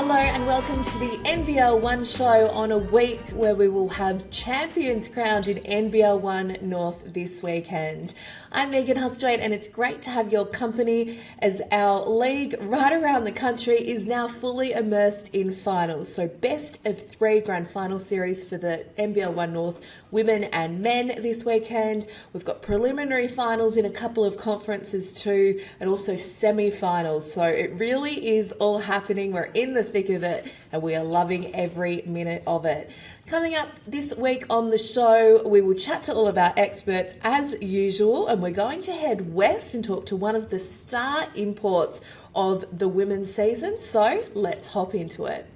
Hello and welcome to the NBL One show on a week where we will have champions crowned in NBL One North this weekend. I'm Megan Hustwaite and it's great to have your company as our league right around the country is now fully immersed in finals. So best of three grand final series for the NBL One North women and men this weekend. We've got preliminary finals in a couple of conferences too and also semi-finals. So it really is all happening. We're in the thick of it and we are loving every minute of it. Coming up this week on the show, we will chat to all of our experts as usual, and we're going to head west and talk to one of the star imports of the women's season. So let's hop into it.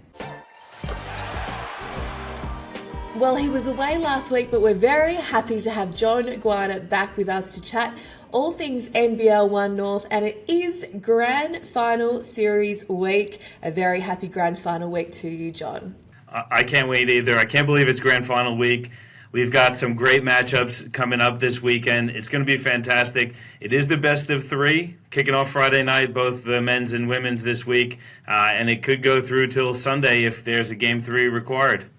Well, he was away last week, but we're very happy to have John Guana back with us to chat all things NBL One North, and it is Grand Final Series week. A very happy Grand Final week to you, John. I can't wait either. I can't believe it's Grand Final week. We've got some great matchups coming up this weekend. It's going to be fantastic. It is the best of three, kicking off Friday night, both the men's and women's this week, and it could go through till Sunday if there's a Game 3 required.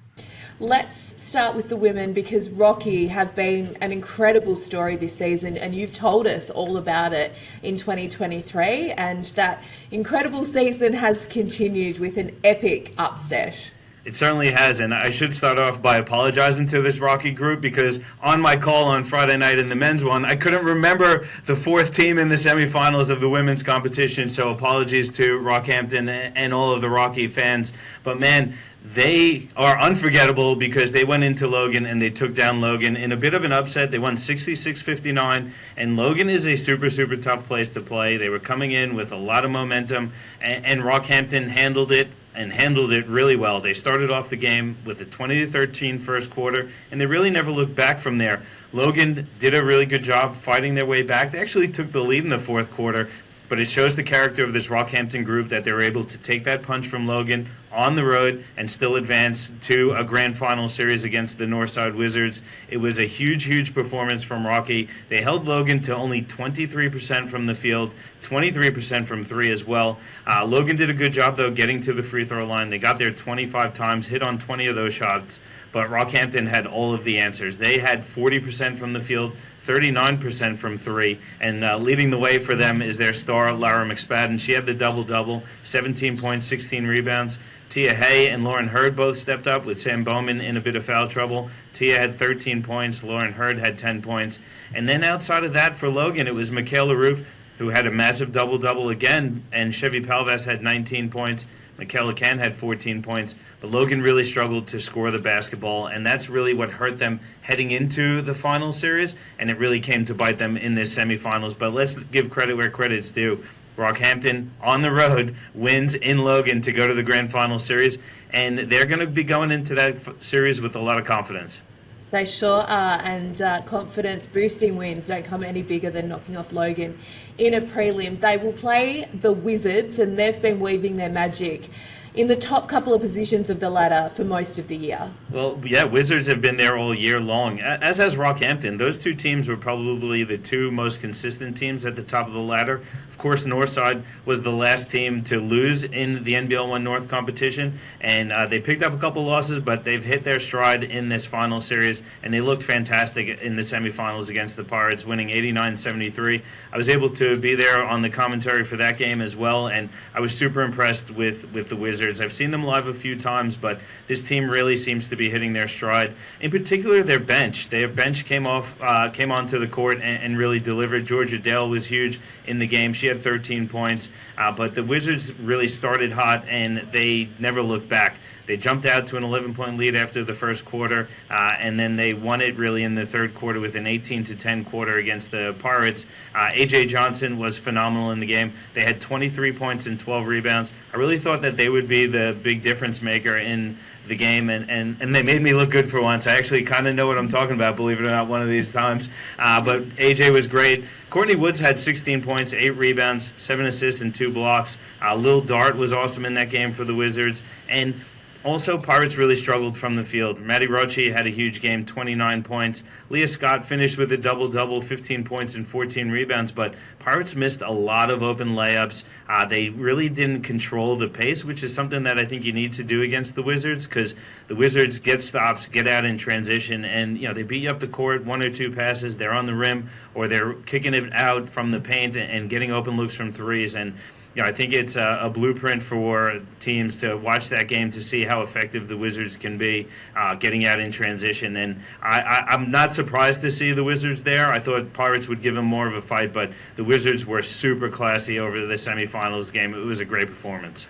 Let's start with the women because Rocky have been an incredible story this season and you've told us all about it in 2023, and that incredible season has continued with an epic upset. It certainly has, and I should start off by apologizing to this Rocky group because on my call on Friday night in the men's one, I couldn't remember the fourth team in the semifinals of the women's competition, so apologies to Rockhampton and all of the Rocky fans. But man, they are unforgettable because they went into Logan and they took down Logan in a bit of an upset. They won 66-59, and Logan is a super, super tough place to play. They were coming in with a lot of momentum, and Rockhampton handled it really well. They started off the game with a 20-13 first quarter, and they really never looked back from there. Logan did a really good job fighting their way back. They actually took the lead in the fourth quarter, but it shows the character of this Rockhampton group that they were able to take that punch from Logan on the road and still advance to a grand final series against the Northside Wizards. It was a huge, huge performance from Rocky. They held Logan to only 23% from the field, 23% from three as well. Logan did a good job, though, getting to the free throw line. They got there 25 times, hit on 20 of those shots, but Rockhampton had all of the answers. They had 40% from the field, 39% from three, and leading the way for them is their star, Lara McSpadden. She had the double-double, 17 points, 16 rebounds. Tia Hay and Lauren Hurd both stepped up with Sam Bowman in a bit of foul trouble. Tia had 13 points, Lauren Hurd had 10 points. And then outside of that for Logan, it was Michaela Roof, who had a massive double-double again, and Chevy Palvas had 19 points. Michaela Can had 14 points, but Logan really struggled to score the basketball, and that's really what hurt them heading into the final series, and it really came to bite them in this semifinals. But let's give credit where credit's due. Rockhampton, on the road, wins in Logan to go to the Grand Final Series, and they're going to be going into that series with a lot of confidence. They sure are, and confidence-boosting wins don't come any bigger than knocking off Logan in a prelim. They will play the Wizards, and they've been weaving their magic in the top couple of positions of the ladder for most of the year. Well, yeah, Wizards have been there all year long, as has Rockhampton. Those two teams were probably the two most consistent teams at the top of the ladder. Of course, Northside was the last team to lose in the NBL One North competition, and they picked up a couple losses, but they've hit their stride in this final series, and they looked fantastic in the semifinals against the Pirates, winning 89-73. I was able to be there on the commentary for that game as well, and I was super impressed with the Wizards. I've seen them live a few times, but this team really seems to be hitting their stride. In particular, their bench. Their bench came onto the court and really delivered. Georgia Dale was huge in the game. She had 13 points, but the Wizards really started hot, and they never looked back. They jumped out to an 11-point lead after the first quarter, and then they won it really in the third quarter with an 18-10 quarter against the Pirates. A.J. Johnson was phenomenal in the game. They had 23 points and 12 rebounds. I really thought that they would be the big difference maker in the game, and they made me look good for once. I actually kind of know what I'm talking about, believe it or not, one of these times. But A.J. was great. Courtney Woods had 16 points, 8 rebounds, 7 assists, and 2 blocks. Lil Dart was awesome in that game for the Wizards. And Also, Pirates really struggled from the field. Maddie Roche had a huge game, 29 points. Leah Scott finished with a double-double, 15 points and 14 rebounds, but Pirates missed a lot of open layups. They really didn't control the pace, which is something that I think you need to do against the Wizards, because the Wizards get stops, get out in transition, and they beat you up the court, one or two passes, they're on the rim, or they're kicking it out from the paint and getting open looks from threes. And I think it's a blueprint for teams to watch that game to see how effective the Wizards can be getting out in transition. And I'm not surprised to see the Wizards there. I thought Pirates would give them more of a fight, but the Wizards were super classy over the semifinals game. It was a great performance.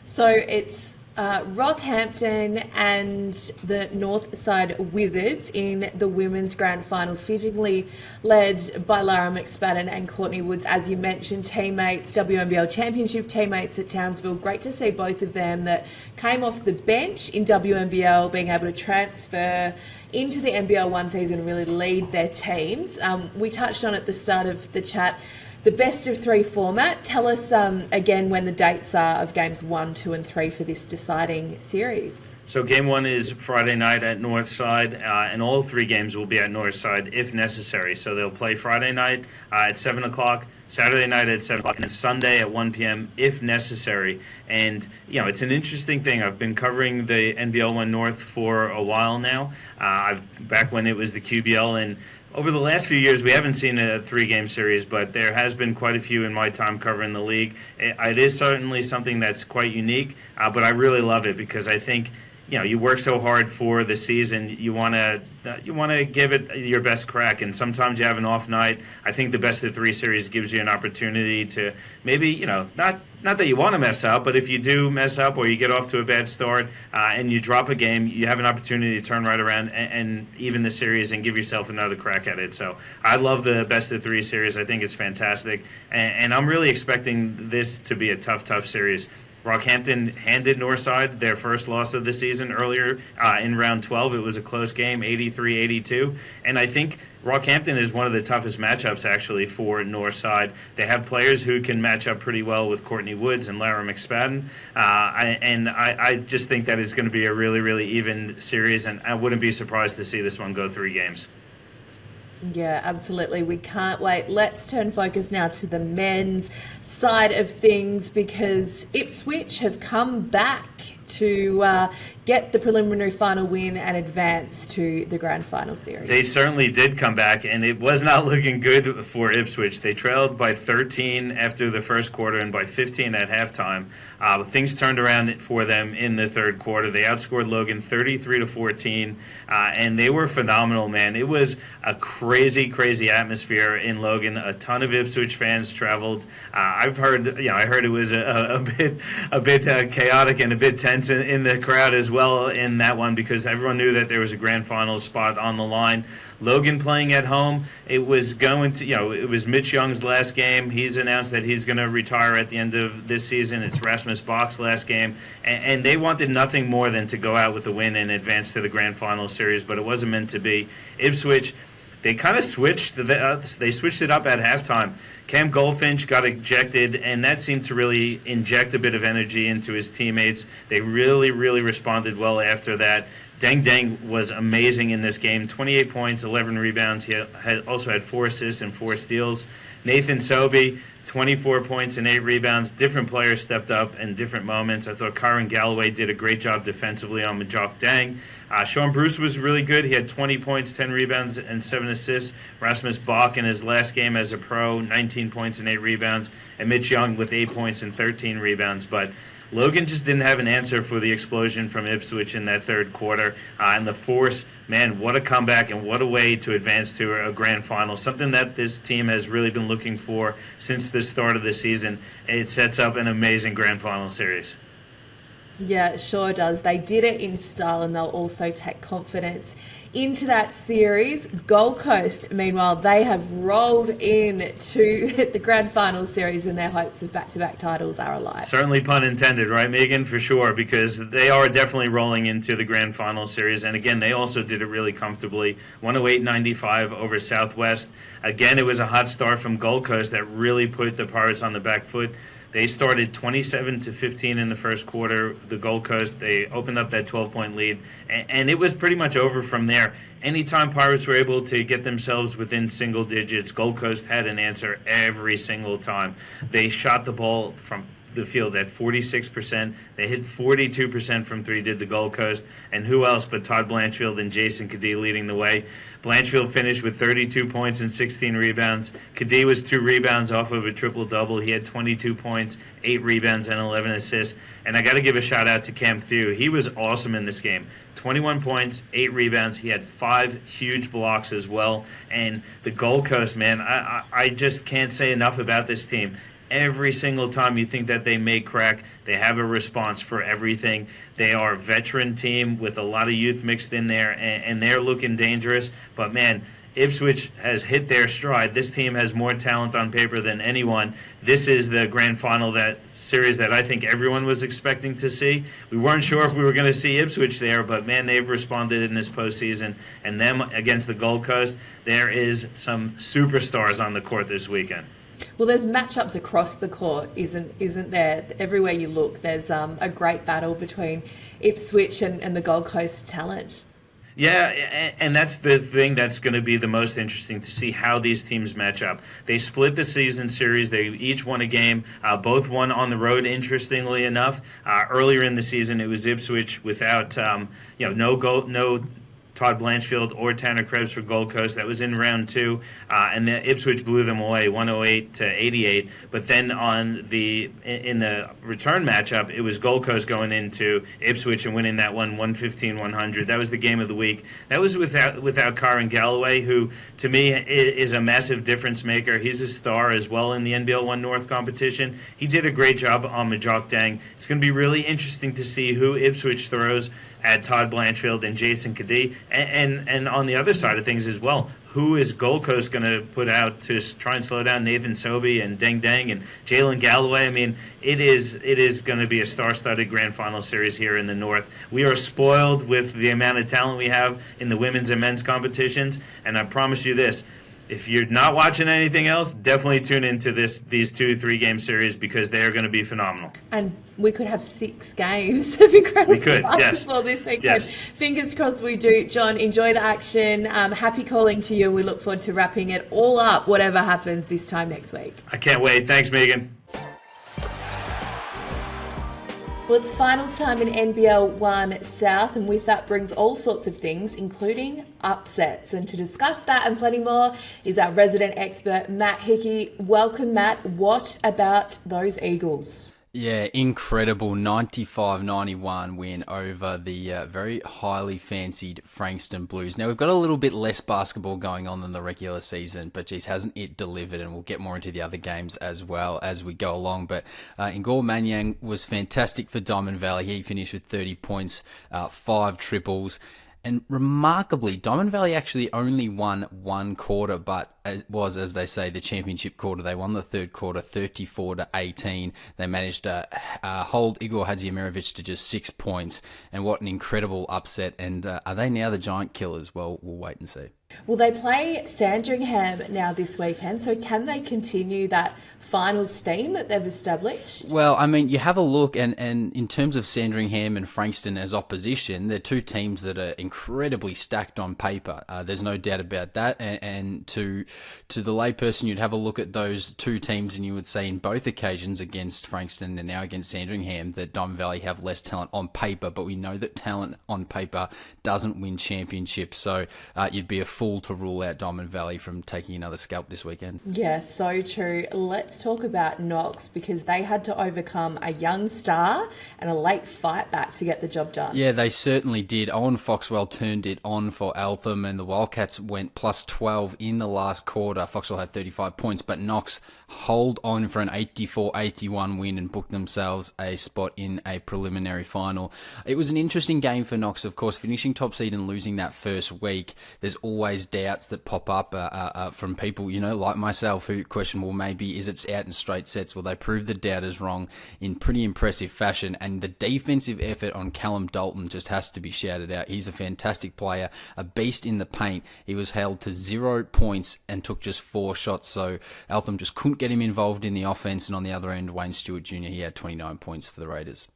So it's Rockhampton and the Northside Wizards in the women's grand final, fittingly led by Lara McSpadden and Courtney Woods, as you mentioned, teammates, WNBL Championship teammates at Townsville. Great to see both of them that came off the bench in WNBL being able to transfer into the NBL One season and really lead their teams. We touched on at the start of the chat the best of three format. Tell us again when the dates are of games 1, 2 and 3 for this deciding series. So game 1 is Friday night at Northside, and all 3 games will be at Northside if necessary. So they'll play Friday night at 7 o'clock, Saturday night at 7 o'clock, and Sunday at 1 p.m. if necessary. And, it's an interesting thing. I've been covering the NBL One North for a while now, back when it was the QBL, and over the last few years, we haven't seen a 3-game series, but there has been quite a few in my time covering the league. It is certainly something that's quite unique, but I really love it because I think, you work so hard for the season. You want to give it your best crack, and sometimes you have an off night. I think the best of 3 series gives you an opportunity to maybe, not that you want to mess up, but if you do mess up or you get off to a bad start and you drop a game, you have an opportunity to turn right around and even the series and give yourself another crack at it. So I love the best of 3 series. I think it's fantastic, and I'm really expecting this to be a tough series. Rockhampton handed Northside their first loss of the season earlier in round 12. It was a close game, 83-82. And I think Rockhampton is one of the toughest matchups, actually, for Northside. They have players who can match up pretty well with Courtney Woods and Lara McSpadden. I just think that it's going to be a really, really even series, and I wouldn't be surprised to see this one go 3 games. Yeah, absolutely. We can't wait. Let's turn focus now to the men's side of things, because Ipswich have come back to get the preliminary final win and advance to the grand final series. They certainly did come back, and it was not looking good for Ipswich. They trailed by 13 after the first quarter and by 15 at halftime. Things turned around for them in the third quarter. They outscored Logan 33-14, and they were phenomenal, man. It was a crazy atmosphere in Logan. A ton of Ipswich fans traveled. I heard it was a bit chaotic and a bit tense in the crowd as well in that one, because everyone knew that there was a grand final spot on the line. Logan playing at home, it was it was Mitch Young's last game. He's announced that he's going to retire at the end of this season. It's Rasmus Bach's last game, and they wanted nothing more than to go out with a win and advance to the grand final series, but it wasn't meant to be. Ipswich, they kind of switched it up at halftime. Cam Goldfinch got ejected, and that seemed to really inject a bit of energy into his teammates. They really responded well after that. Deng was amazing in this game. 28 points, 11 rebounds. He also had 4 assists and 4 steals. Nathan Sobey, 24 points and 8 rebounds. Different players stepped up in different moments. I thought Kyron Galloway did a great job defensively on Majok Deng. Sean Bruce was really good. He had 20 points, 10 rebounds, and 7 assists. Rasmus Bach in his last game as a pro, 19 points and 8 rebounds. And Mitch Young with 8 points and 13 rebounds. But Logan just didn't have an answer for the explosion from Ipswich in that third quarter. And the force, man, what a comeback and what a way to advance to a grand final. Something that this team has really been looking for since the start of the season. It sets up an amazing grand final series. Yeah, it sure does. They did it in style, and they'll also take confidence into that series. Gold Coast, meanwhile, they have rolled in to the grand final series, and their hopes of back-to-back titles are alive. Certainly pun intended, right, Megan? For sure, because they are definitely rolling into the grand final series. And again, they also did it really comfortably. 108-95 over Southwest. Again, it was a hot start from Gold Coast that really put the Pirates on the back foot. They started 27-15 in the first quarter. The Gold Coast, they opened up that 12-point lead, and it was pretty much over from there. Anytime Pirates were able to get themselves within single digits, Gold Coast had an answer every single time. They shot the ball from the field at 46%. They hit 42% from three, did the Gold Coast. And who else but Todd Blanchfield and Jason Kadee leading the way. Blanchfield finished with 32 points and 16 rebounds. Kadee was 2 rebounds off of a triple-double. He had 22 points, 8 rebounds, and 11 assists. And I got to give a shout-out to Cam Thew. He was awesome in this game. 21 points, 8 rebounds. He had 5 huge blocks as well. And the Gold Coast, man, I just can't say enough about this team. Every single time you think that they may crack, they have a response for everything. They are a veteran team with a lot of youth mixed in there, and they're looking dangerous. But, man, Ipswich has hit their stride. This team has more talent on paper than anyone. This is the grand final, that series that I think everyone was expecting to see. We weren't sure if we were going to see Ipswich there, but, man, they've responded in this postseason. And them against the Gold Coast, there is some superstars on the court this weekend. Well, there's matchups across the court, isn't there? Everywhere you look, there's a great battle between Ipswich and the Gold Coast talent. Yeah, and that's the thing that's going to be the most interesting, to see how these teams match up. They split the season series. They each won a game. Both won on the road, interestingly enough. Earlier in the season, it was Ipswich without no Todd Blanchfield or Tanner Krebs for Gold Coast. That was in round 2, and the Ipswich blew them away, 108-88. But then in the return matchup, it was Gold Coast going into Ipswich and winning that one, 115-100. That was the game of the week. That was without Kyron Galloway, who to me is a massive difference maker. He's a star as well in the NBL One North competition. He did a great job on Majok Dang. It's going to be really interesting to see who Ipswich throws at Todd Blanchfield and Jason Kadee. And on the other side of things as well, who is Gold Coast going to put out to try and slow down Nathan Sobey and Deng Deng and Jalen Galloway? I mean, it is going to be a star-studded grand final series here in the North. We are spoiled with the amount of talent we have in the women's and men's competitions, and I promise you this, if you're not watching anything else, definitely tune into these 2-3 game series, because they are going to be phenomenal. And we could have 6 games of incredible basketball this weekend. Yes. Fingers crossed we do. John, enjoy the action. Happy calling to you. We look forward to wrapping it all up, whatever happens this time next week. I can't wait. Thanks, Megan. Well, it's finals time in NBL One South, and with that brings all sorts of things, including upsets. And to discuss that and plenty more is our resident expert, Matt Hickey. Welcome, Matt. What about those Eagles? Yeah, incredible 95-91 win over the very highly fancied Frankston Blues. Now, we've got a little bit less basketball going on than the regular season, but geez, hasn't it delivered? And we'll get more into the other games as well as we go along. But Ngor Manyang was fantastic for Diamond Valley. He finished with 30 points, 5 triples. And remarkably, Diamond Valley actually only won one quarter, but it was, as they say, the championship quarter. They won the third quarter, 34-18. They managed to hold Igor Hadziemirovic to just 6 points. And what an incredible upset. And are they now the giant killers? Well, we'll wait and see. Well, they play Sandringham now this weekend, so can they continue that finals theme that they've established? Well, I mean, you have a look, and in terms of Sandringham and Frankston as opposition, they're two teams that are incredibly stacked on paper. There's no doubt about that. And to the layperson, you'd have a look at those two teams, and you would say in both occasions against Frankston and now against Sandringham that Diamond Valley have less talent on paper, but we know that talent on paper doesn't win championships. So you'd be a fool to rule out Diamond Valley from taking another scalp this weekend. Yeah, so true. Let's talk about Knox, because they had to overcome a young star and a late fight back to get the job done. Yeah, they certainly did. Owen Foxwell turned it on for Eltham, and the Wildcats went plus 12 in the last quarter. Foxwell had 35 points, but Knox hold on for an 84-81 win and booked themselves a spot in a preliminary final. It was an interesting game for Knox, of course, finishing top seed and losing that first week. There's always doubts that pop up from people, like myself, who question, well, maybe is it out in straight sets? Well, they proved the doubters wrong in pretty impressive fashion, and the defensive effort on Callum Dalton just has to be shouted out. He's a fantastic player, a beast in the paint. He was held to 0 points and took just 4 shots. So Eltham just couldn't get him involved in the offense. And on the other end, Wayne Stewart Jr., he had 29 points for the Raiders.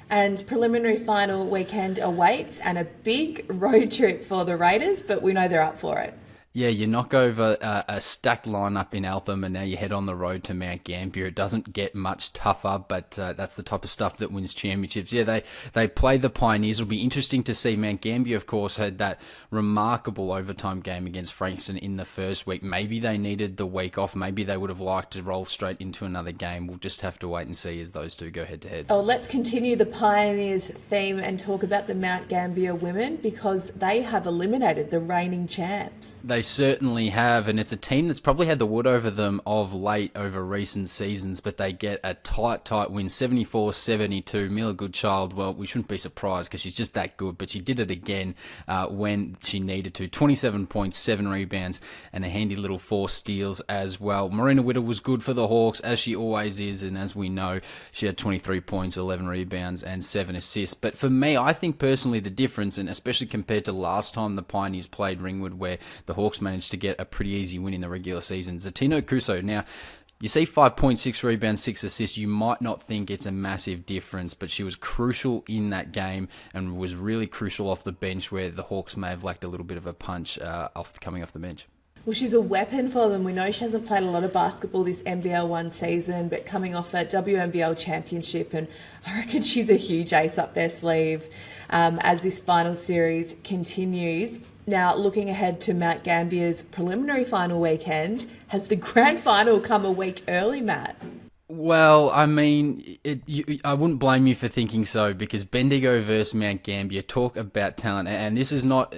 And preliminary final weekend awaits and a big road trip for the Raiders, but we know they're up for it. Yeah, you knock over a stacked lineup in Eltham, and now you head on the road to Mount Gambier. It doesn't get much tougher, but that's the type of stuff that wins championships. Yeah, they play the Pioneers. It'll be interesting to see. Mount Gambier, of course, had that remarkable overtime game against Frankston in the first week. Maybe they needed the week off. Maybe they would have liked to roll straight into another game. We'll just have to wait and see as those two go head-to-head. Oh, let's continue the Pioneers theme and talk about the Mount Gambier women, because they have eliminated the reigning champs. They certainly have, and it's a team that's probably had the wood over them of late over recent seasons, but they get a tight win, 74-72. Mila Goodchild, well, we shouldn't be surprised because she's just that good, but she did it again when she needed to. 27 points, 7 rebounds, and a handy little 4 steals as well. Marina Whittle was good for the Hawks, as she always is, and as we know, she had 23 points, 11 rebounds, and 7 assists. But for me, I think personally the difference, and especially compared to last time the Pioneers played Ringwood, where the Hawks managed to get a pretty easy win in the regular season. Zatino Kuso, now, you see 5 points, 6 rebounds, 6 assists, you might not think it's a massive difference, but she was crucial in that game and was really crucial off the bench, where the Hawks may have lacked a little bit of a punch coming off the bench. Well, she's a weapon for them. We know she hasn't played a lot of basketball this NBL1 season, but coming off a WNBL championship, and I reckon she's a huge ace up their sleeve as this final series continues. Now, looking ahead to Mount Gambier's preliminary final weekend, has the grand final come a week early, Matt? Well, I mean, I wouldn't blame you for thinking so, because Bendigo versus Mount Gambier, talk about talent, and this is not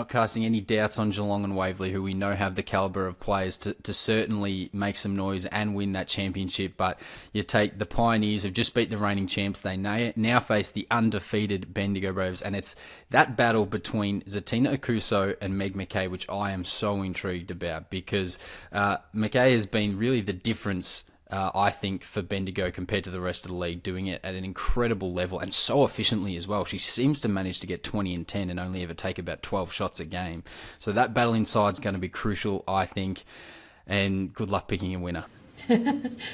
casting any doubts on Geelong and Waverley, who we know have the calibre of players to certainly make some noise and win that championship. But you take the Pioneers, who've just beat the reigning champs, they now face the undefeated Bendigo Braves, and it's that battle between Zatina Okuso and Meg McKay, which I am so intrigued about, because McKay has been really the difference, I think, for Bendigo compared to the rest of the league, doing it at an incredible level and so efficiently as well. She seems to manage to get 20 and 10 and only ever take about 12 shots a game. So that battle inside is going to be crucial, I think, and good luck picking a winner.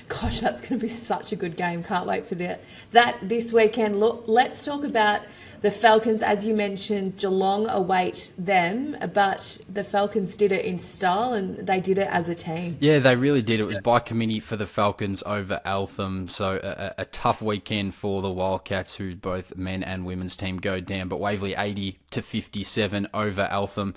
Gosh, that's going to be such a good game. Can't wait for that this weekend. Look, let's talk about the Falcons. As you mentioned, Geelong await them, but the Falcons did it in style and they did it as a team. Yeah, they really did. It was by committee for the Falcons over Eltham. So a tough weekend for the Wildcats, who both men and women's team go down. But Waverley 80-57 over Eltham.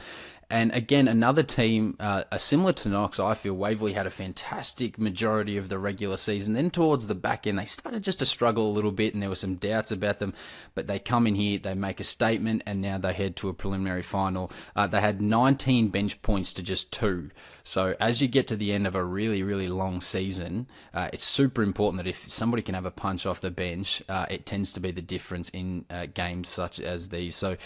And again, another team similar to Knox, I feel Waverley had a fantastic majority of the regular season. Then towards the back end, they started just to struggle a little bit, and there were some doubts about them. But they come in here, they make a statement, and now they head to a preliminary final. They had 19 bench points to just 2. So as you get to the end of a really, really long season, it's super important that if somebody can have a punch off the bench, it tends to be the difference in games such as these. So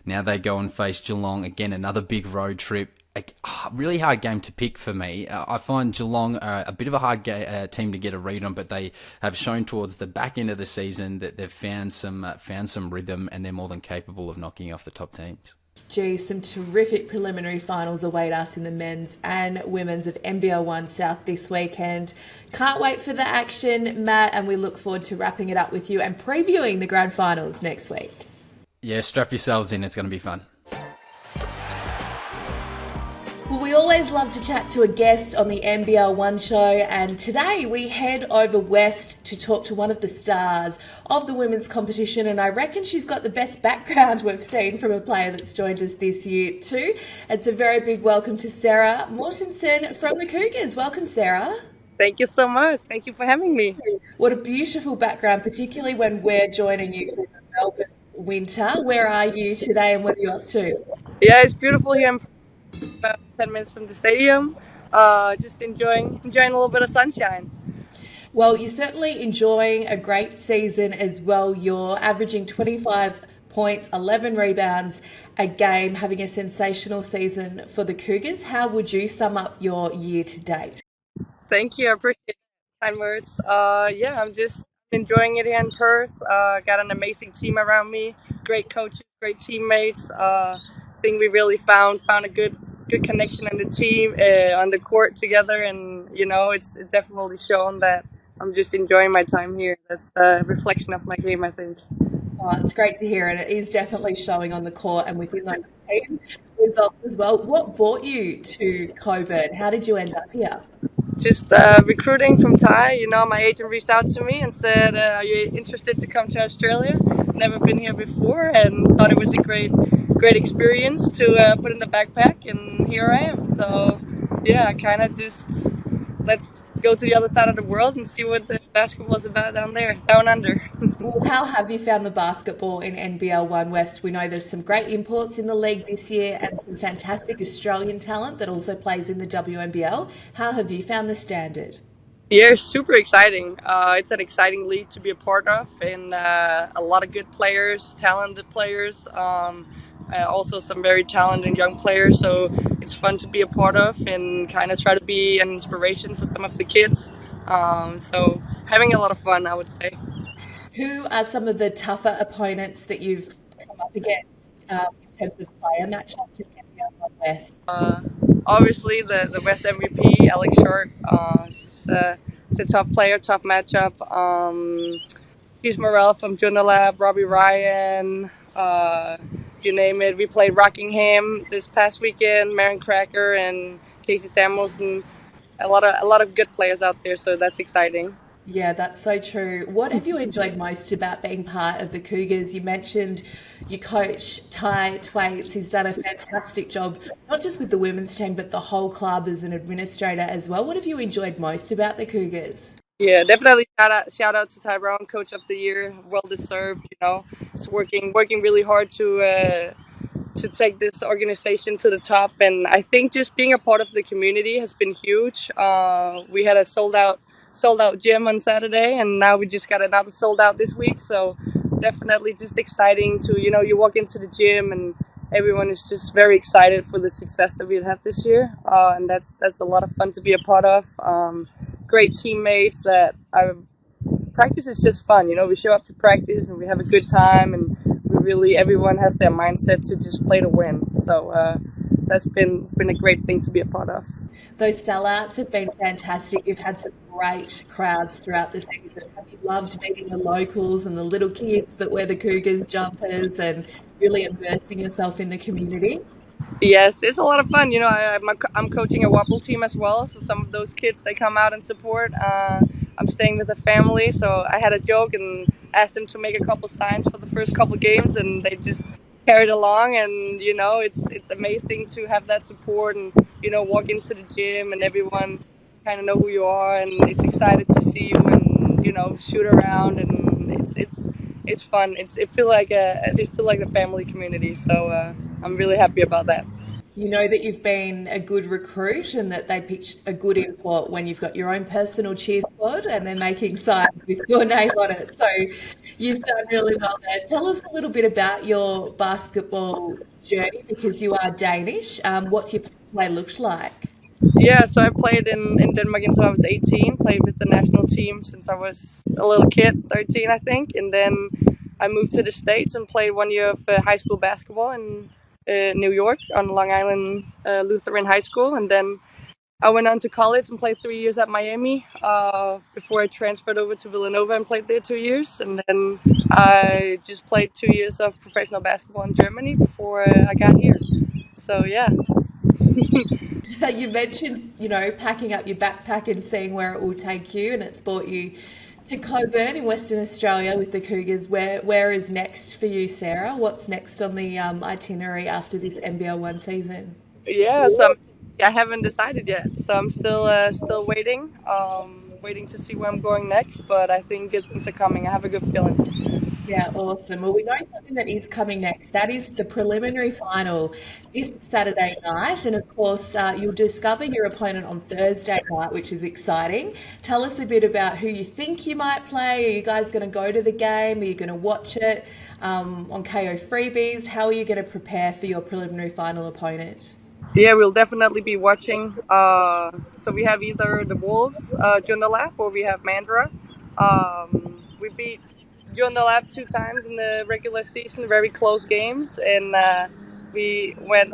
now they go and face Geelong. Again, another big road trip. A really hard game to pick for me. I find Geelong a bit of a hard team to get a read on, but they have shown towards the back end of the season that they've found some rhythm, and they're more than capable of knocking off the top teams. Gee, some terrific preliminary finals await us in the men's and women's of NBL One South this weekend. Can't wait for the action, Matt, and we look forward to wrapping it up with you and previewing the grand finals next week. Yeah, strap yourselves in. It's going to be fun. Well, we always love to chat to a guest on the NBL One show, and today we head over west to talk to one of the stars of the women's competition, and I reckon she's got the best background we've seen from a player that's joined us this year too. It's a very big welcome to Sarah Mortensen from the Cougars. Welcome, Sarah. Thank you so much. Thank you for having me. What a beautiful background, particularly when we're joining you from the Melbourne winter. Where are you today and what are you up to? Yeah, it's beautiful here. I'm about 10 minutes from the stadium. Just enjoying a little bit of sunshine. Well, you're certainly enjoying a great season as well. You're averaging 25 points, 11 rebounds a game, having a sensational season for the Cougars. How would you sum up your year to date? Thank you. I appreciate the kind words. Yeah, I'm just enjoying it here in Perth. Got an amazing team around me, great coaches, great teammates. I think we really found a good good connection in the team, on the court together, and it's definitely shown that I'm just enjoying my time here. That's a reflection of my game, I think. Oh, it's great to hear, and it is definitely showing on the court and within those team results as well. What brought you to Coburn? How did you end up here? Just recruiting from Thai. My agent reached out to me and said, "Are you interested to come to Australia? Never been here before, and thought it was a great experience to put in the backpack." And here I am. So, yeah, kind of just let's go to the other side of the world and see what the basketball is about down there, down under. Well, how have you found the basketball in NBL One West? We know there's some great imports in the league this year and some fantastic Australian talent that also plays in the WNBL. How have you found the standard? Yeah, super exciting. It's an exciting league to be a part of, and a lot of good players, talented players, also some very talented young players. So it's fun to be a part of and kind of try to be an inspiration for some of the kids. So having a lot of fun, I would say. Who are some of the tougher opponents that you've come up against in terms of player matchups in NBL One West? Obviously, the West MVP, Alex Short, it's a tough player, tough matchup. Hughes Morel from Journalab, Robbie Ryan, you name it. We played Rockingham this past weekend, Marin Cracker and Casey Samuelson. A lot of good players out there, so that's exciting. Yeah, that's so true. What have you enjoyed most about being part of the Cougars? You mentioned your coach, Ty Twaits. He's done a fantastic job, not just with the women's team, but the whole club as an administrator as well. What have you enjoyed most about the Cougars? Yeah, definitely shout out to Tyrone, Coach of the Year, well deserved. It's working really hard to take this organization to the top. And I think just being a part of the community has been huge. We had a sold out gym on Saturday, and now we just got another sold out this week. So definitely just exciting to you walk into the gym and everyone is just very excited for the success that we've had this year, and that's a lot of fun to be a part of. Great teammates that I practice is just fun. We show up to practice and we have a good time, and everyone has their mindset to just play to win. So that's been a great thing to be a part of. Those sellouts have been fantastic. You've had some great crowds throughout the season. Have you loved meeting the locals and the little kids that wear the Cougars jumpers and really immersing yourself in the community? Yes, it's a lot of fun. I'm coaching a Wobble team as well, so some of those kids they come out and support. I'm staying with a family, so I had a joke and asked them to make a couple signs for the first couple games, and they just carried along. And it's amazing to have that support and walk into the gym and everyone kind of know who you are and is excited to see you and shoot around, and it's fun. It feel like a family community, so I'm really happy about that. You know that you've been a good recruit and that they picked a good import when you've got your own personal cheer squad and they're making signs with your name on it. So you've done really well there. Tell us a little bit about your basketball journey because you are Danish. What's your pathway looked like? Yeah, so I played in Denmark until I was 18, played with the national team since I was a little kid, 13 I think, and then I moved to the States and played 1 year of high school basketball in New York on Long Island Lutheran High School, and then I went on to college and played 3 years at Miami before I transferred over to Villanova and played there 2 years, and then I just played 2 years of professional basketball in Germany before I got here. So yeah. You mentioned, packing up your backpack and seeing where it will take you, and it's brought you to Coburn in Western Australia with the Cougars. Where is next for you, Sarah? What's next on the itinerary after this NBL1 season? Yeah, so I haven't decided yet. So I'm still waiting to see where I'm going next. But I think good things are coming. I have a good feeling. Yeah, awesome. Well, we know something that is coming next. That is the preliminary final this Saturday night. And of course, you'll discover your opponent on Thursday night, which is exciting. Tell us a bit about who you think you might play. Are you guys going to go to the game? Are you going to watch it on KO Freebies? How are you going to prepare for your preliminary final opponent? Yeah, we'll definitely be watching. So we have either the Wolves, Journalab, or we have Mandra. We beat Journalab 2 times in the regular season, very close games, and we went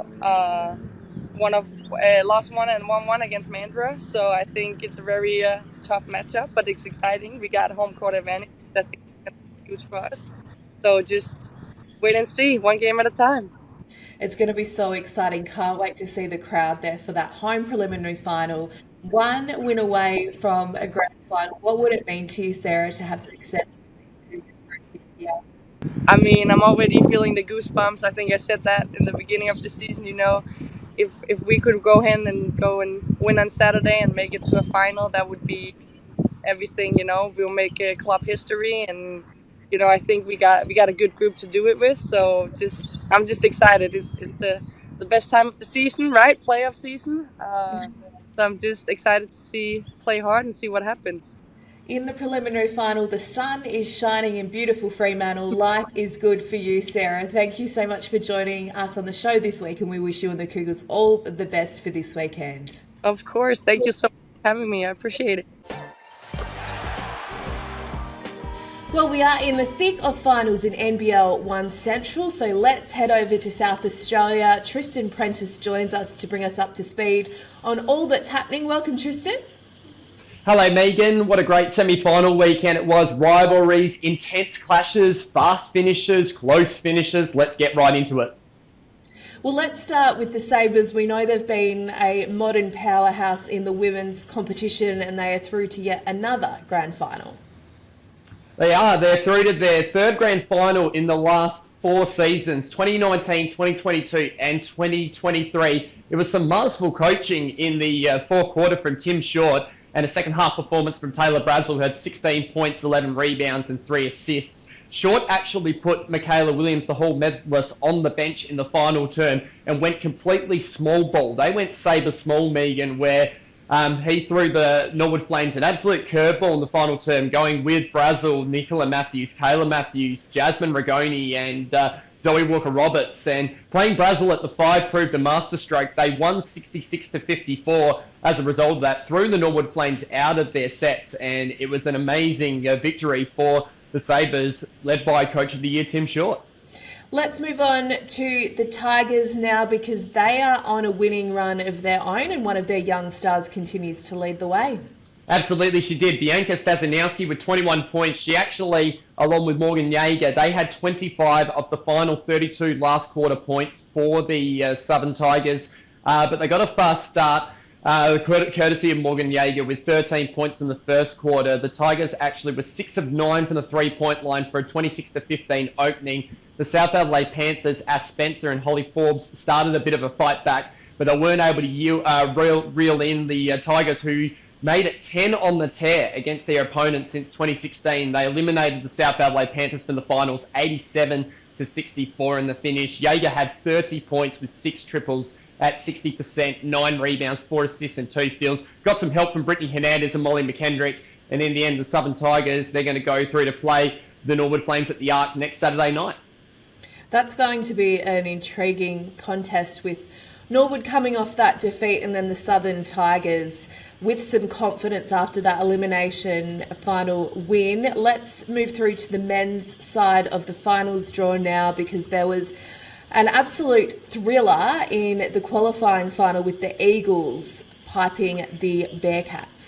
lost one and won one against Mandra. So I think it's a very tough matchup, but it's exciting. We got home court advantage. I think it's huge for us. So just wait and see, one game at a time. It's going to be so exciting. Can't wait to see the crowd there for that home preliminary final. One win away from a grand final. What would it mean to you, Sarah, to have success with this group this year? I mean, I'm already feeling the goosebumps. I think I said that in the beginning of the season. If we could go in and win on Saturday and make it to a final, that would be everything. We'll make a club history, and I think we got a good group to do it with. So I'm just excited. It's the best time of the season, right? Playoff season. So I'm just excited to play hard and see what happens. In the preliminary final, the sun is shining in beautiful Fremantle. Life is good for you, Sarah. Thank you so much for joining us on the show this week, and we wish you and the Cougars all the best for this weekend. Of course. Thank you so much for having me. I appreciate it. Well, we are in the thick of finals in NBL One Central, so let's head over to South Australia. Tristan Prentice joins us to bring us up to speed on all that's happening. Welcome, Tristan. Hello, Megan. What a great semi-final weekend it was. Rivalries, intense clashes, fast finishes, close finishes. Let's get right into it. Well, let's start with the Sabres. We know they've been a modern powerhouse in the women's competition, and they are through to yet another grand final. They are. They're through to their third grand final in the last 4 seasons, 2019, 2022 and 2023. It was some masterful coaching in the fourth quarter from Tim Short and a second half performance from Taylor Brazel, who had 16 points, 11 rebounds and 3 assists. Short actually put Michaela Williams, the Hall medalist, on the bench in the final term and went completely small ball. They went Sabre small, Megan, where he threw the Norwood Flames an absolute curveball in the final term, going with Brazel, Nicola Matthews, Kayla Matthews, Jasmine Rigoni, and Zoe Walker-Roberts. And playing Brazel at the 5 proved a masterstroke. They won 66-54 as a result of that, threw the Norwood Flames out of their sets, and it was an amazing victory for the Sabres, led by Coach of the Year, Tim Short. Let's move on to the Tigers now, because they are on a winning run of their own and one of their young stars continues to lead the way. Absolutely, she did. Bianca Stazanowski with 21 points. She actually, along with Morgan Yeager, they had 25 of the final 32 last quarter points for the Southern Tigers. But they got a fast start, courtesy of Morgan Yeager, with 13 points in the first quarter. The Tigers actually were 6 of 9 from the three-point line for a 26-15 opening. The South Adelaide Panthers, Ash Spencer and Holly Forbes, started a bit of a fight back, but they weren't able to reel in the Tigers, who made it 10 on the tear against their opponents since 2016. They eliminated the South Adelaide Panthers from the finals, 87-64 in the finish. Yeager had 30 points with 6 triples at 60%, 9 rebounds, 4 assists and 2 steals. Got some help from Brittany Hernandez and Molly McKendrick. And in the end, the Southern Tigers, they're going to go through to play the Norwood Flames at the Arc next Saturday night. That's going to be an intriguing contest, with Norwood coming off that defeat and then the Southern Tigers with some confidence after that elimination final win. Let's move through to the men's side of the finals draw now, because there was an absolute thriller in the qualifying final with the Eagles piping the Bearcats.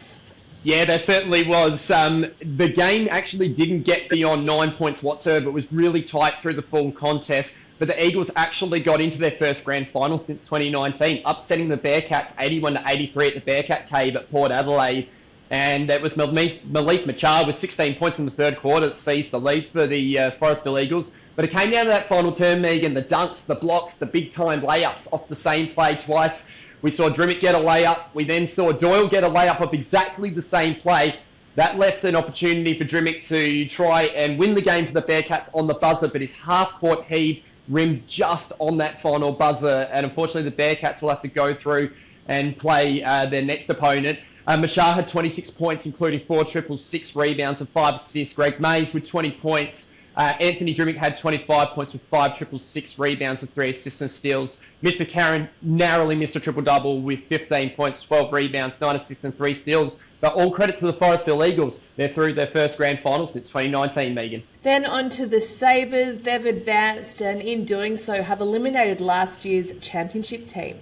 Yeah, there certainly was. The game actually didn't get beyond 9 points whatsoever. It was really tight through the full contest. But the Eagles actually got into their first grand final since 2019, upsetting the Bearcats 81-83 at the Bearcat Cave at Port Adelaide. And it was Malik Machar with 16 points in the third quarter that seized the lead for the Forestville Eagles. But it came down to that final term, Megan, the dunks, the blocks, the big-time layups off the same play twice. We saw Drimmick get a layup. We then saw Doyle get a layup of exactly the same play. That left an opportunity for Drimmick to try and win the game for the Bearcats on the buzzer, but his half-court heave rimmed just on that final buzzer. And unfortunately, the Bearcats will have to go through and play their next opponent. Machar had 26 points, including 4 triples, 6 rebounds and 5 assists. Greg Mays with 20 points. Anthony Drimmick had 25 points with 5 triples, 6 rebounds and 3 assists and steals. Mitch McCarron narrowly missed a triple-double with 15 points, 12 rebounds, 9 assists and 3 steals. But all credit to the Forestville Eagles. They're through their first grand final since 2019, Megan. Then on to the Sabres. They've advanced and in doing so have eliminated last year's championship team.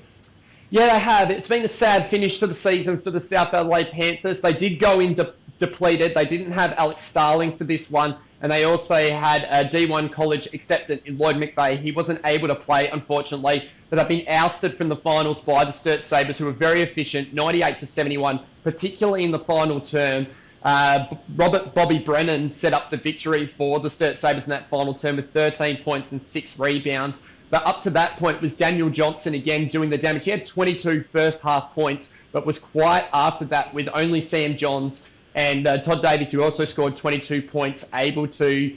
Yeah, they have. It's been a sad finish for the season for the South Adelaide Panthers. They did go in depleted. They didn't have Alex Starling for this one, and they also had a D1 college acceptant in Lloyd McVeigh. He wasn't able to play, unfortunately, but have been ousted from the finals by the Sturt Sabres, who were very efficient, 98-71, particularly in the final term. Bobby Brennan set up the victory for the Sturt Sabres in that final term with 13 points and 6 rebounds. But up to that point, it was Daniel Johnson again doing the damage. He had 22 first half points, but was quiet after that with only Sam Johns and Todd Davies, who also scored 22 points, able to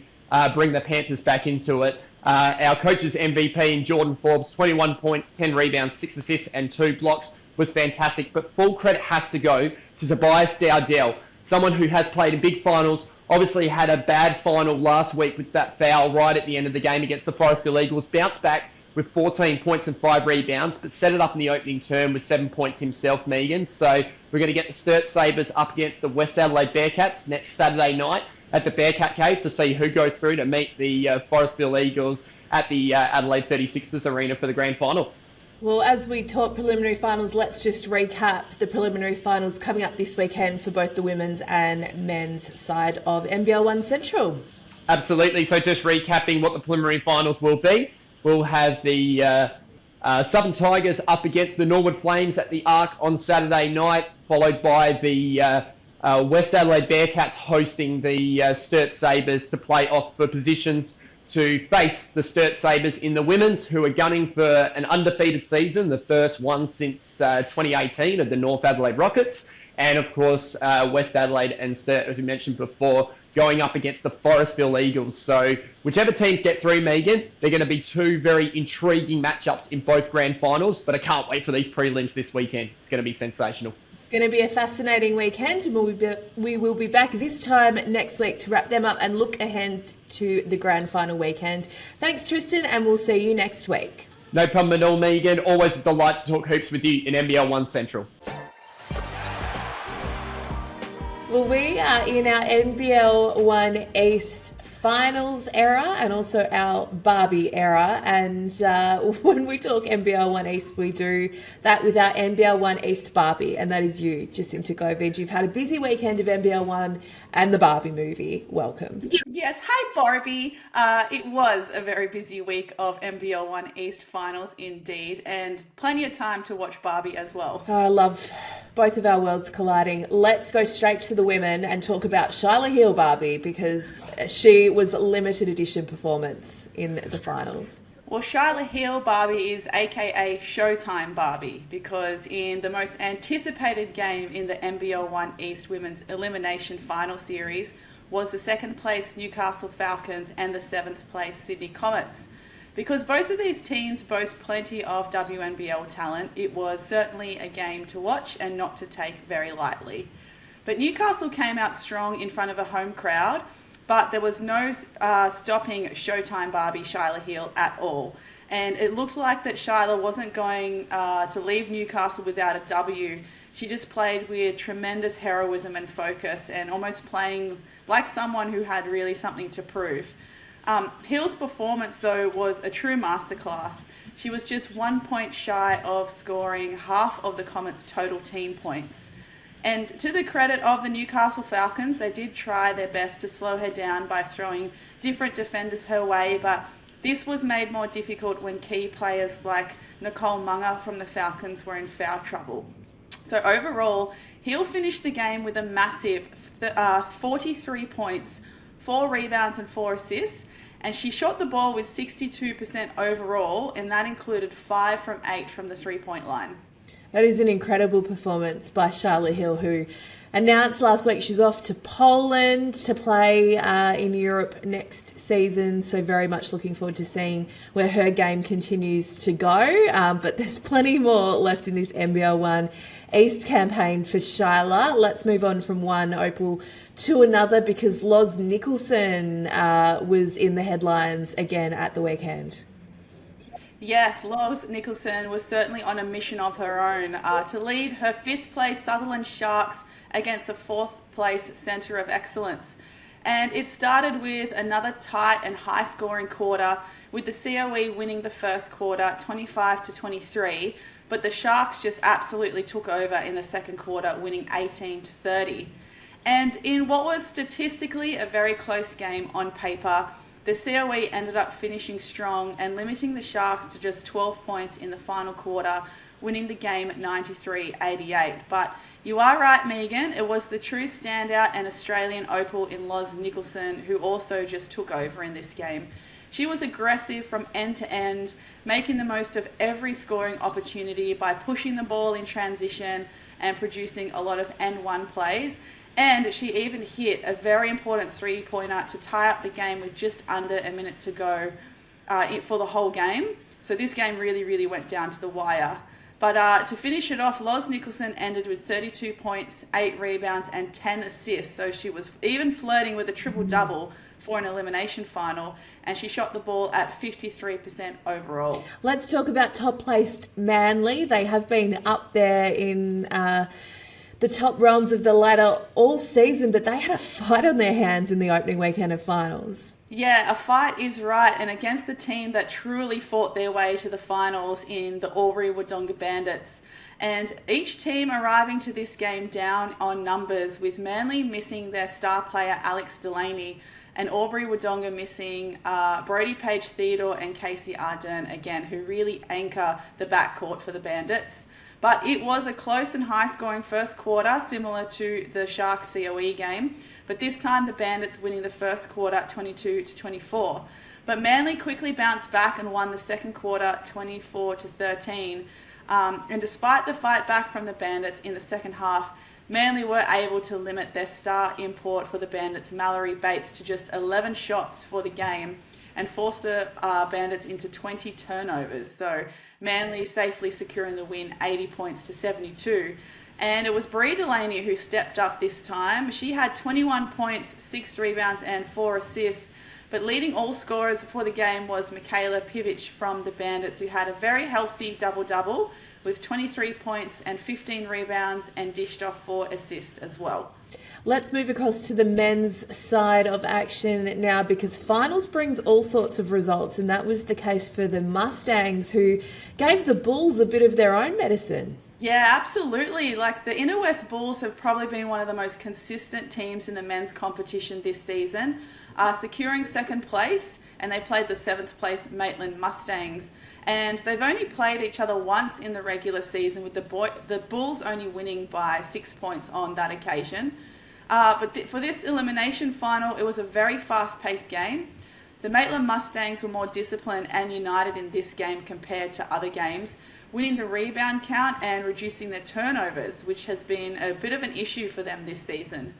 bring the Panthers back into it. Our coach's MVP in Jordan Forbes, 21 points, 10 rebounds, 6 assists and 2 blocks, was fantastic. But full credit has to go to Tobias Dowdell, someone who has played in big finals, obviously had a bad final last week with that foul right at the end of the game against the Forestville Eagles, bounced back with 14 points and 5 rebounds, but set it up in the opening term with 7 points himself, Megan. So we're going to get the Sturt Sabres up against the West Adelaide Bearcats next Saturday night at the Bearcat Cave to see who goes through to meet the Forestville Eagles at the Adelaide 36ers Arena for the grand final. Well, as we talk preliminary finals, let's just recap the preliminary finals coming up this weekend for both the women's and men's side of NBL One Central. Absolutely. So just recapping what the preliminary finals will be. We'll have the Southern Tigers up against the Norwood Flames at the Arc on Saturday night, followed by the West Adelaide Bearcats hosting the Sturt Sabres to play off for positions to face the Sturt Sabres in the women's, who are gunning for an undefeated season, the first one since 2018 of the North Adelaide Rockets. And of course, West Adelaide and Sturt, as we mentioned before, going up against the Forestville Eagles. So whichever teams get through, Megan, they're going to be two very intriguing matchups in both grand finals, but I can't wait for these prelims this weekend. It's going to be sensational. It's going to be a fascinating weekend, and we will be back this time next week to wrap them up and look ahead to the grand final weekend. Thanks, Tristan, and we'll see you next week. No problem at all, Megan. Always a delight to talk hoops with you in NBL One Central. Well, we are in our NBL One East finals era and also our Barbie era. And when we talk NBL One East, we do that with our NBL One East Barbie. And that is you, Jacinta Govich. You've had a busy weekend of NBL One and the Barbie movie. Welcome. Yes. Hi, Barbie. It was a very busy week of NBL One East finals indeed. And plenty of time to watch Barbie as well. I love both of our worlds colliding. Let's go straight to the women and talk about Shyla Hill Barbie, because she was a limited edition performance in the finals. Well, Shyla Hill Barbie is aka Showtime Barbie, because in the most anticipated game in the NBL One East Women's Elimination Final Series was the second place Newcastle Falcons and the 7th place Sydney Comets. Because both of these teams boast plenty of WNBL talent, it was certainly a game to watch and not to take very lightly. But Newcastle came out strong in front of a home crowd, but there was no stopping Showtime Barbie Shyla Hill at all. And it looked like that Shyla wasn't going to leave Newcastle without a W. She just played with tremendous heroism and focus, and almost playing like someone who had really something to prove. Hill's performance, though, was a true masterclass. She was just 1 point shy of scoring half of the Comets' total team points. And to the credit of the Newcastle Falcons, they did try their best to slow her down by throwing different defenders her way, but this was made more difficult when key players like Nicole Munger from the Falcons were in foul trouble. So overall, Hill finished the game with a massive 43 points, 4 rebounds and 4 assists, and she shot the ball with 62% overall, and that included 5 from 8 from the three-point line. That is an incredible performance by Shyla Hill, who announced last week she's off to Poland to play in Europe next season. So very much looking forward to seeing where her game continues to go. But there's plenty more left in this NBL One East campaign for Shyla. Let's move on from one opal to another, because Lois Nicholson was in the headlines again at the weekend. Yes, Lois Nicholson was certainly on a mission of her own to lead her 5th place Sutherland Sharks against a 4th place Centre of Excellence. And it started with another tight and high scoring quarter, with the COE winning the first quarter 25-23. but the Sharks just absolutely took over in the second quarter, winning 18-30. And in what was statistically a very close game on paper, the COE ended up finishing strong and limiting the Sharks to just 12 points in the final quarter, winning the game at 93-88. But you are right, Megan, it was the true standout and Australian opal in Lois Nicholson who also just took over in this game. She was aggressive from end to end, making the most of every scoring opportunity by pushing the ball in transition and producing a lot of N1 plays. And she even hit a very important three-pointer to tie up the game with just under a minute to go for the whole game. So this game really, really went down to the wire. But to finish it off, Lois Nicholson ended with 32 points, 8 rebounds and 10 assists. So she was even flirting with a triple-double for an elimination final, and she shot the ball at 53% overall. Let's talk about top-placed Manly. They have been up there in the top realms of the ladder all season, but they had a fight on their hands in the opening weekend of finals. Yeah, a fight is right, and against the team that truly fought their way to the finals in the Albury-Wodonga Bandits. And each team arriving to this game down on numbers, with Manly missing their star player Alex Delaney, and Albury-Wodonga missing Brodie Page-Theodore and Casey Ardern again, who really anchor the backcourt for the Bandits. But it was a close and high-scoring first quarter, similar to the Sharks COE game. But this time the Bandits winning the first quarter 22-24. But Manly quickly bounced back and won the second quarter 24-13. And despite the fight back from the Bandits in the second half, Manly were able to limit their star import for the Bandits, Mallory Bates, to just 11 shots for the game and force the Bandits into 20 turnovers. So Manly safely securing the win, 80 points to 72. And it was Bri Delaney who stepped up this time. She had 21 points, 6 rebounds and 4 assists. But leading all scorers for the game was Michaela Pivic from the Bandits, who had a very healthy double-double with 23 points and 15 rebounds and dished off 4 assists as well. Let's move across to the men's side of action now, because finals brings all sorts of results, and that was the case for the Mustangs, who gave the Bulls a bit of their own medicine. Yeah, absolutely. Like, the Inner West Bulls have probably been one of the most consistent teams in the men's competition this season, securing second place, and they played the 7th place Maitland Mustangs. And they've only played each other once in the regular season, with the Bulls only winning by 6 points on that occasion. But for this elimination final, it was a very fast-paced game. The Maitland Mustangs were more disciplined and united in this game compared to other games, winning the rebound count and reducing their turnovers, which has been a bit of an issue for them this season.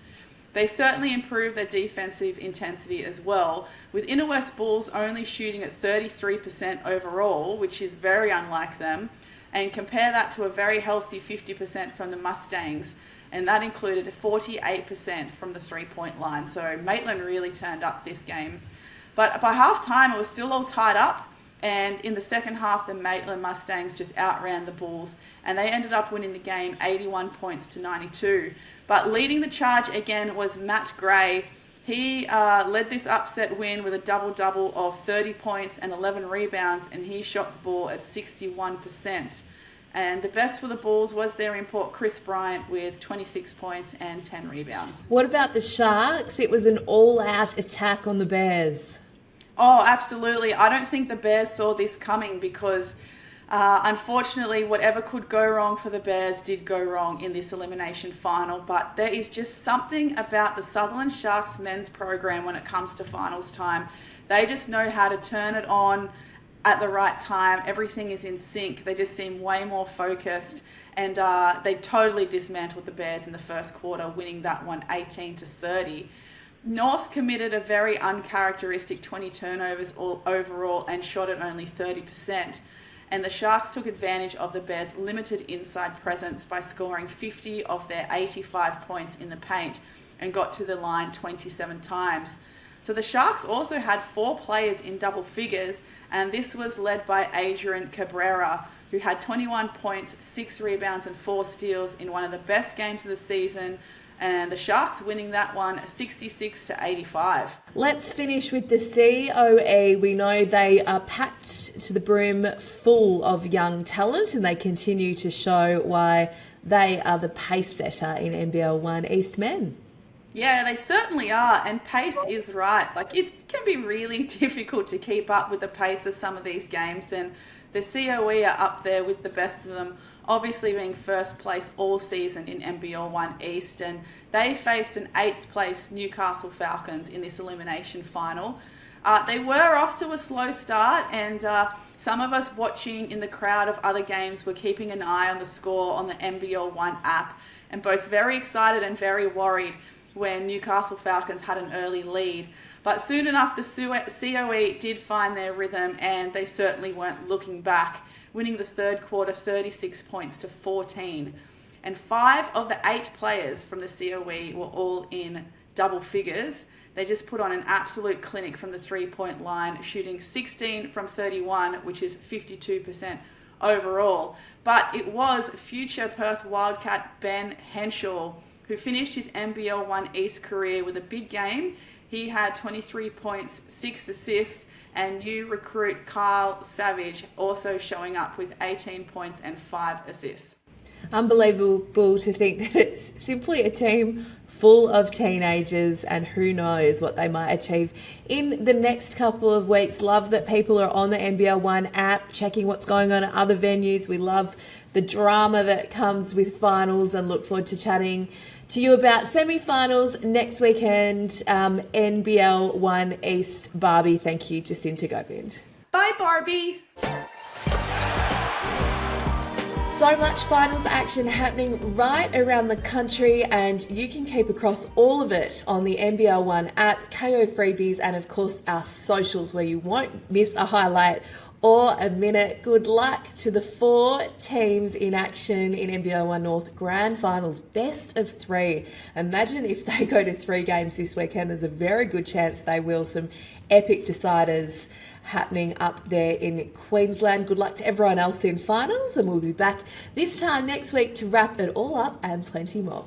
They certainly improved their defensive intensity as well, with Inner West Bulls only shooting at 33% overall, which is very unlike them, and compare that to a very healthy 50% from the Mustangs, and that included 48% from the three-point line. So Maitland really turned up this game. But by half-time, it was still all tied up, and in the second half, the Maitland Mustangs just outran the Bulls, and they ended up winning the game 81 points to 92. But leading the charge again was Matt Gray. He led this upset win with a double-double of 30 points and 11 rebounds, and he shot the ball at 61%. And the best for the Bulls was their import, Chris Bryant, with 26 points and 10 rebounds. What about the Sharks? It was an all-out attack on the Bears. Oh, absolutely. I don't think the Bears saw this coming, because unfortunately, whatever could go wrong for the Bears did go wrong in this elimination final. But there is just something about the Sutherland Sharks men's program when it comes to finals time. They just know how to turn it on at the right time. Everything is in sync. They just seem way more focused, and they totally dismantled the Bears in the first quarter, winning that one 18-30. North committed a very uncharacteristic 20 turnovers overall and shot at only 30%. And the Sharks took advantage of the Bears' limited inside presence by scoring 50 of their 85 points in the paint and got to the line 27 times. So the Sharks also had 4 players in double figures, and this was led by Adrian Cabrera, who had 21 points, 6 rebounds and 4 steals in one of the best games of the season and the Sharks winning that one 66-85. Let's finish with the COE. We know they are packed to the brim full of young talent, and they continue to show why they are the pace setter in NBL One East men. Yeah, they certainly are, and pace is right. Like, it can be really difficult to keep up with the pace of some of these games, and the COE are up there with the best of them, obviously being first place all season in NBL One East, and they faced an 8th place Newcastle Falcons in this elimination final. They were off to a slow start, and some of us watching in the crowd of other games were keeping an eye on the score on the NBL One app, and both very excited and very worried when Newcastle Falcons had an early lead. But soon enough, the COE did find their rhythm, and they certainly weren't looking back, winning the third quarter 36 points to 14. And 5 of the 8 players from the COE were all in double figures. They just put on an absolute clinic from the 3-point line, shooting 16 from 31, which is 52% overall. But it was future Perth Wildcat Ben Henshaw who finished his NBL One East career with a big game. He had 23 points, 6 assists, and new recruit Kyle Savage also showing up with 18 points and 5 assists. Unbelievable to think that it's simply a team full of teenagers, and who knows what they might achieve in the next couple of weeks. Love that people are on the NBL One app checking what's going on at other venues. We love the drama that comes with finals, and look forward to chatting to you about semi-finals next weekend. NBL One East. Barbie, thank you. Jacinta Govind. Bye, Barbie. So much finals action happening right around the country, and you can keep across all of it on the NBL One app, KO freebies, and of course our socials, where you won't miss a highlight or a minute. Good luck to the 4 teams in action in NBL One North Grand Finals, best of 3. Imagine if they go to 3 games this weekend. There's a very good chance they will. Some epic deciders happening up there in Queensland. Good luck to everyone else in finals, and we'll be back this time next week to wrap it all up and plenty more.